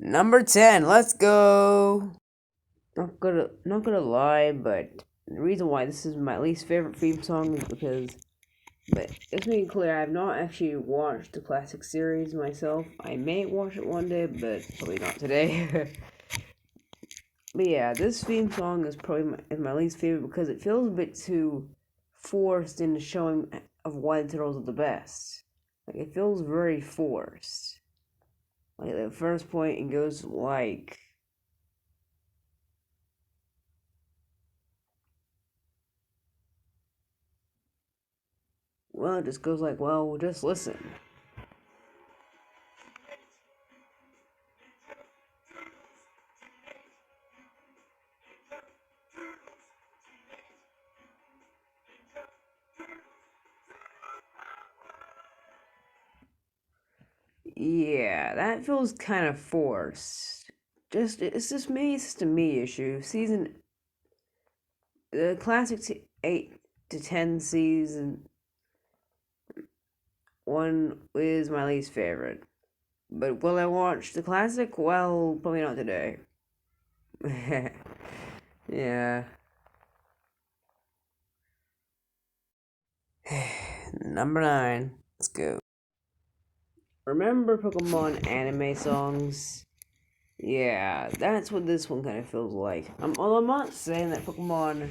Number 10, let's go. Not gonna lie, but the reason why this is my least favorite theme song is because, but let's make it clear, I have not actually watched the classic series myself. I may watch it one day, but probably not today. But yeah, this theme song is probably my least favorite because it feels a bit too forced in the showing of why the turtles are the best. Like, it feels very forced. Like, the first point, it goes like, well, it just goes like, well, just listen. Yeah, that feels kind of forced. It's just me, it's just a me issue. The classic 8 to 10 season 1 is my least favorite. But will I watch the classic? Well, probably not today. Yeah. Number 9. Let's go. Remember Pokemon anime songs? Yeah, that's what this one kind of feels like. Although I'm not saying that Pokemon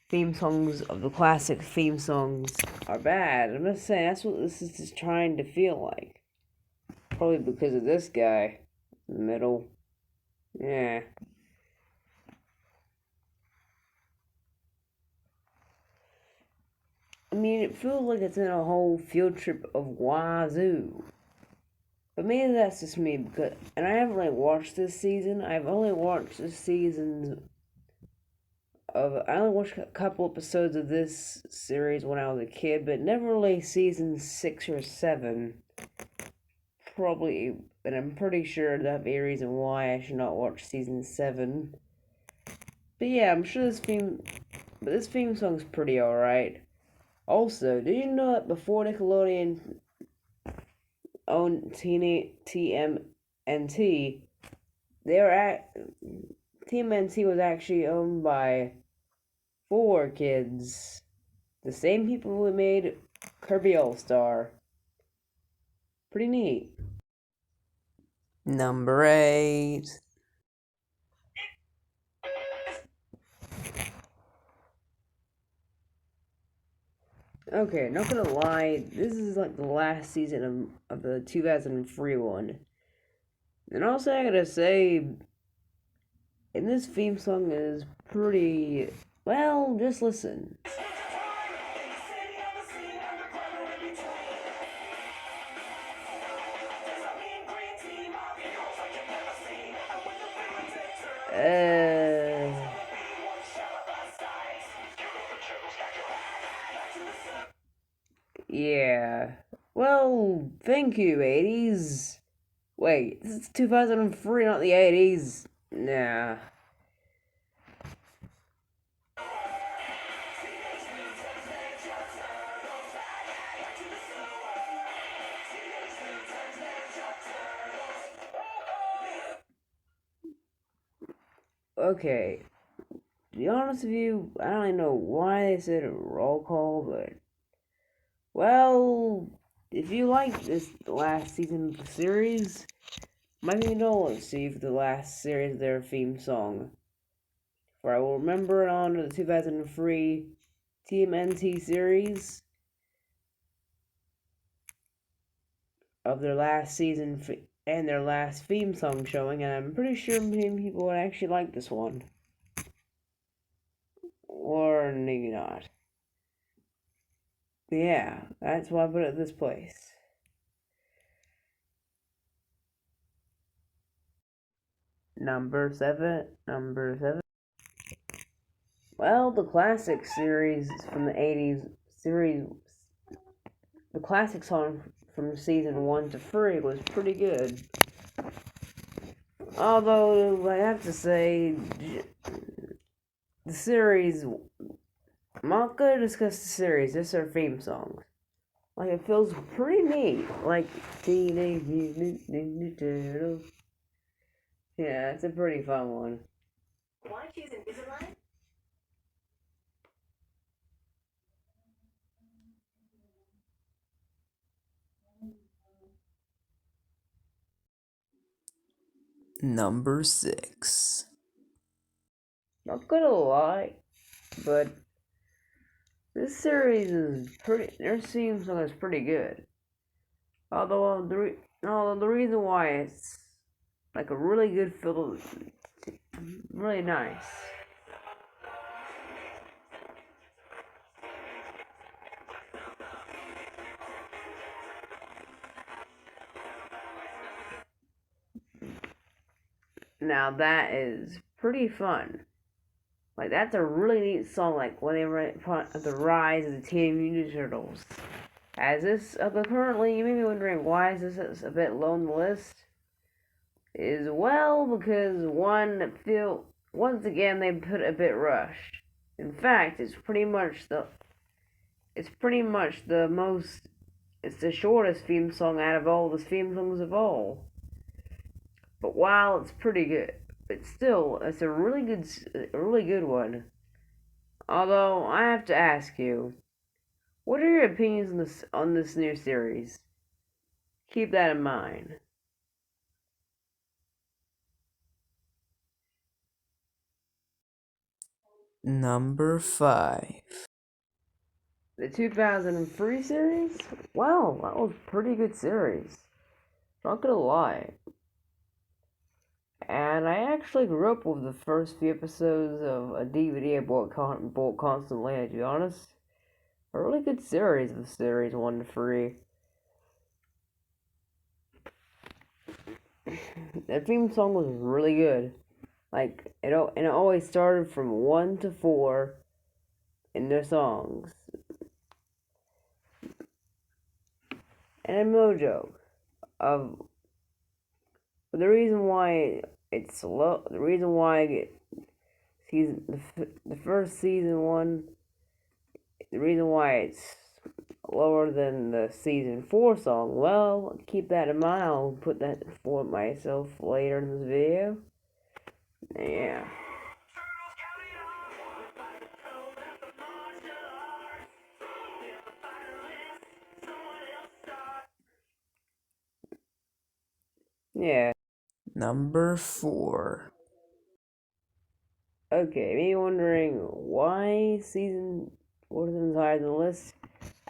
theme songs of the classic theme songs are bad. I'm just saying that's what this is just trying to feel like. Probably because of this guy in the middle. Yeah. I mean, it feels like it's in a whole field trip of Wazoo. But maybe that's just me because, and I haven't really watched this season. I've only watched the seasons I only watched a couple episodes of this series when I was a kid, but never really season 6 or 7. Probably, and I'm pretty sure that'd be a reason why I should not watch season 7. But yeah, I'm sure this theme song's pretty alright. Also, did you know that before Nickelodeon owned TMNT, they were at TMNT was actually owned by 4Kids, the same people who made Kirby All Star. Pretty neat. Number 8. Okay, not gonna lie, this is like the last season of the 2003 one. And also, I gotta say, and this theme song is pretty. Well, just listen. Uh. Yeah. Well, thank you, 80s. Wait, this is 2003, not the 80s. Nah. Okay. To be honest with you, I don't even know why they said a roll call, but. Well, if you like this last season of the series, my condolences to you for the last series of their theme song. For I will remember it on the 2003 TMNT series of their last season and their last theme song showing, and I'm pretty sure many people would actually like this one. Or maybe not. But yeah, that's why I put it at this place. Number 7. Well, the classic series from the 80s series, the classic song from season 1 to 3 was pretty good. Although, I have to say, the series, I'm not going to discuss the series, just their theme songs. Like, it feels pretty neat. Like, Teenage Mutant Ninja Turtles. Yeah, it's a pretty fun one. Number 6. Not gonna lie, but this series is pretty. Their theme song is pretty good. Although the reason why it's like a really good feel, really nice. Now that is pretty fun. Like that's a really neat song. Like when they write the rise of the TMNT Turtles. As this currently, you may be wondering why is this a bit low on the list? Is well because once again they put a bit rushed. In fact, it's pretty much the most it's the shortest theme song out of all the theme songs of all. But while it's pretty good, it's a really good one. Although I have to ask you, what are your opinions on this new series? Keep that in mind. Number 5. The 2003 series? Wow, that was a pretty good series. Not gonna lie. And I actually grew up with the first few episodes of a DVD I bought constantly, to be honest. A really good series of series 1 to 3. The theme song was really good. And it always started from 1 to 4 in their songs. And a mojo of the reason why it's low. The reason why the first season 1. The reason why it's lower than the season 4 song. Well, keep that in mind. I'll put that for myself later in this video. Yeah. Yeah. Number 4. Okay, me wondering why season 4 is higher than the list,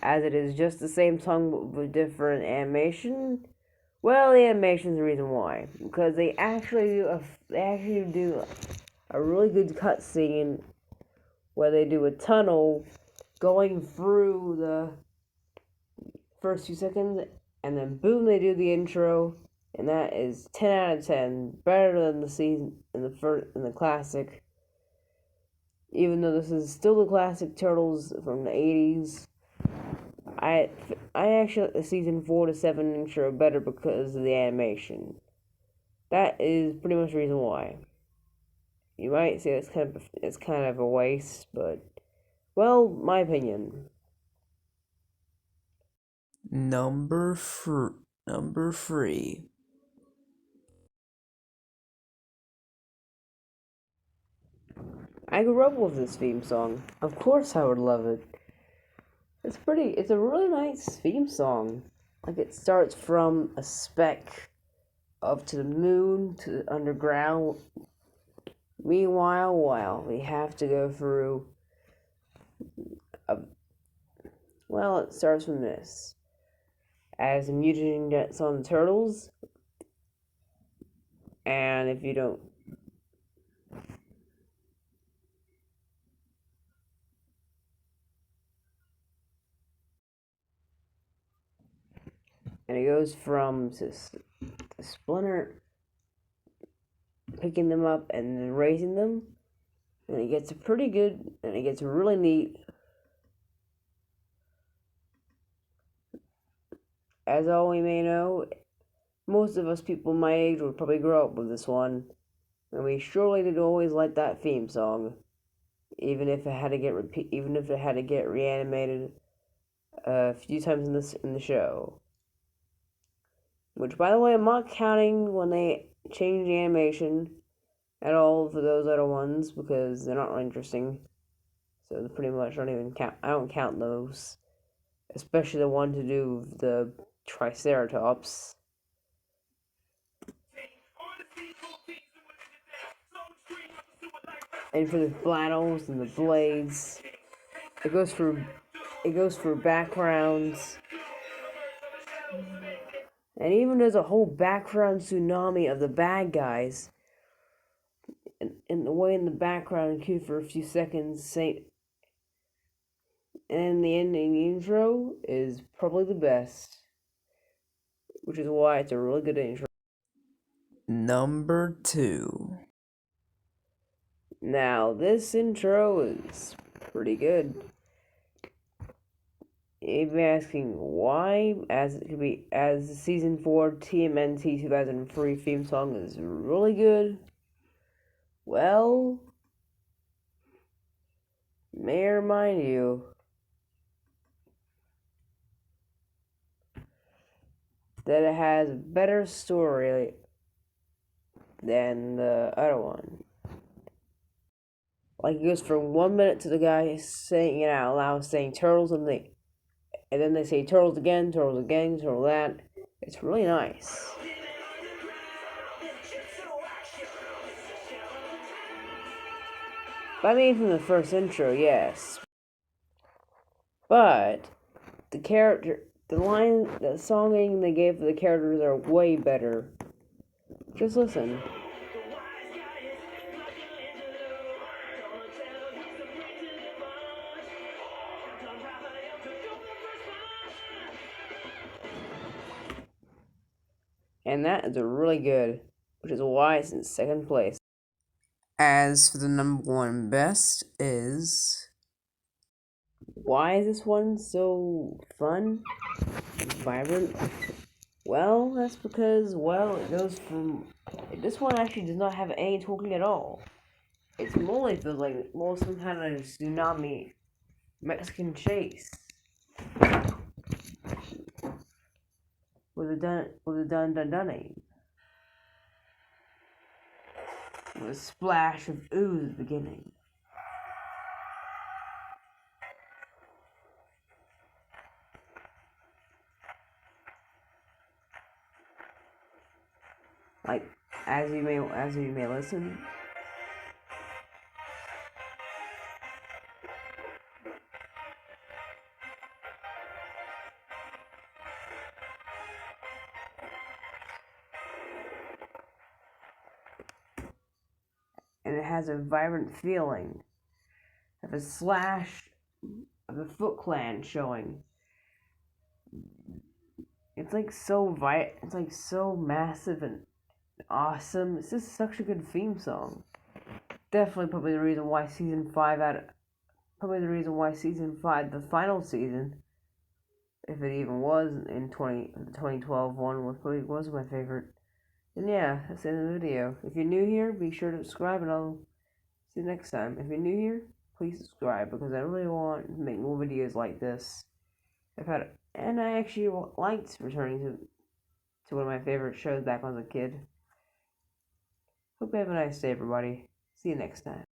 as it is just the same song with different animation. Well, the animation's the reason why, because they actually do a really good cutscene where they do a tunnel going through the first few seconds, and then boom, they do the intro, and that is 10 out of 10, better than the season in the classic. Even though this is still the classic Turtles from the 80s, I I actually like the season 4 to 7 intro better because of the animation. That is pretty much the reason why. You might say it's kind of a waste, but well, my opinion. Number 3. I grew up with this theme song. Of course, I would love it. It's a really nice theme song. Like it starts from a speck up to the moon to the underground. Meanwhile, while we have to go through a well, it starts from this. As a mutant gets on the turtles, and if you don't and it goes from Splinter picking them up and then raising them, and it gets pretty good, and it gets really neat. As all we may know, most of us people my age would probably grow up with this one, and we surely did always like that theme song, even if it had to get reanimated a few times in the show. Which, by the way, I'm not counting when they change the animation at all for those other ones because they're not really interesting. So they're pretty much don't even count. I don't count those, especially the one to do with the Triceratops. And for the flannels and the blades, it goes for backgrounds. And even there's a whole background tsunami of the bad guys. And the way in the background cute for a few seconds, and the ending intro is probably the best, which is why it's a really good intro. Number 2. Now, this intro is pretty good. You'd be asking why, as it could be, as the season 4 TMNT 2003 theme song is really good. Well, may I remind you that it has a better story than the other one. Like, it goes from 1 minute to the guy saying it out loud, saying turtles, and then they say turtles again, turtle that. It's really nice. But I mean, from the first intro, yes. But the songing they gave for the characters are way better. Just listen. And that is really good, which is why it's in second place. As for the number 1 best is... Why is this one so fun? Vibrant? Well, that's because, it goes from... This one actually does not have any talking at all. It's more like some kind of tsunami Mexican chase. With a dun-dun-dunning. With a splash of ooze beginning. Like, as you may listen. And it has a vibrant feeling of a slash of the Foot Clan showing. It's like so massive and awesome. It's just such a good theme song. Definitely probably the reason why season 5 the final season, if it even was in 2012 one was my favorite. And yeah, that's the end of the video. If you're new here, be sure to subscribe and I'll see you next time. If you're new here, please subscribe because I really want to make more videos like this. And I actually liked returning to one of my favorite shows back when I was a kid. Hope you have a nice day, everybody. See you next time.